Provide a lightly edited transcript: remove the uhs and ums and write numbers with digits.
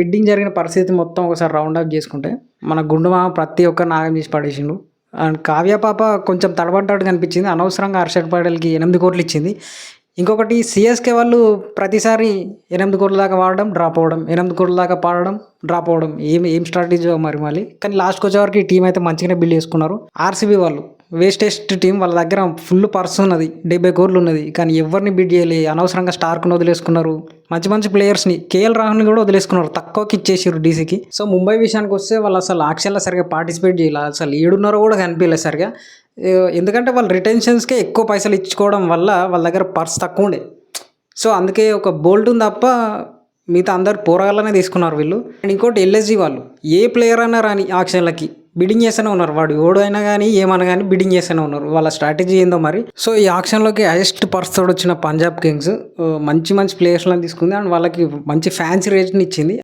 Bidding జరిగిన పరిస్థితి మొత్తం ఒకసారి రౌండ్ అప్ చేసుకుంటే మన గుండు మామ ప్రతి ఒక్కరిని ఆగం చేసి పడేసిండు. అండ్ కావ్య పాప కొంచెం తడబడ్డట్టు కనిపించింది. అనవసరంగా హర్షద్ పటేల్కి 8 కోట్లు ఇచ్చింది. ఇంకొకటి సిఎస్కే వాళ్ళు ప్రతిసారి 8 కోట్ల దాకా వాడడం డ్రాప్ అవ్వడం, 8 కోట్ల దాకా పాడడం డ్రాప్ అవ్వడం, ఏం స్ట్రాటజీ మరి మళ్ళీ. కానీ లాస్ట్కి వచ్చేవరకు ఈ టీం అయితే మంచిగానే బిల్డ్ చేసుకున్నారు. ఆర్సీబీ వాళ్ళు వేస్టెస్ట్ టీం, వాళ్ళ దగ్గర ఫుల్ పర్స్ ఉన్నది, 70 కోట్లు ఉన్నది, కానీ ఎవరిని బిడ్ చేయలే. అనవసరంగా స్టార్క్ను వదిలేసుకున్నారు. మంచి ప్లేయర్స్ని, కేఎల్ రాహుల్ని కూడా వదిలేసుకున్నారు, తక్కువకి ఇచ్చేసారు డీసీకి. సో ముంబై విషయానికి వస్తే వాళ్ళు అసలు ఆక్షన్లో సరిగా పార్టిసిపేట్ చేయాలి, అసలు 7.5 కూడా కనిపించలేదు సరిగా. ఎందుకంటే వాళ్ళు రిటెన్షన్స్కే ఎక్కువ పైసలు ఇచ్చుకోవడం వల్ల వాళ్ళ దగ్గర పర్స్ తక్కువ ఉండే. సో అందుకే ఒక బోల్ట్ ఉంది తప్ప మిగతా అందరు పోరాగాలనే తీసుకున్నారు వీళ్ళు. అండ్ ఇంకోటి ఎల్ఎస్జీ వాళ్ళు ఏ ప్లేయర్ అయినా రాని ఆక్షన్లకి బిడ్డింగ్ చేస్తూనే ఉన్నారు. వాడు ఎవడు అయినా కానీ ఏమన్నా కానీ బిడ్డింగ్ చేస్తూనే ఉన్నారు. వాళ్ళ స్ట్రాటజీ ఏందో మరి. సో ఈ ఆక్షన్లోకి హైయెస్ట్ పర్స్ తోడు వచ్చిన పంజాబ్ కింగ్స్ మంచి ప్లేయర్స్లను తీసుకుంది. అండ్ వాళ్ళకి మంచి ఫ్యాన్సీ రేట్ని ఇచ్చింది.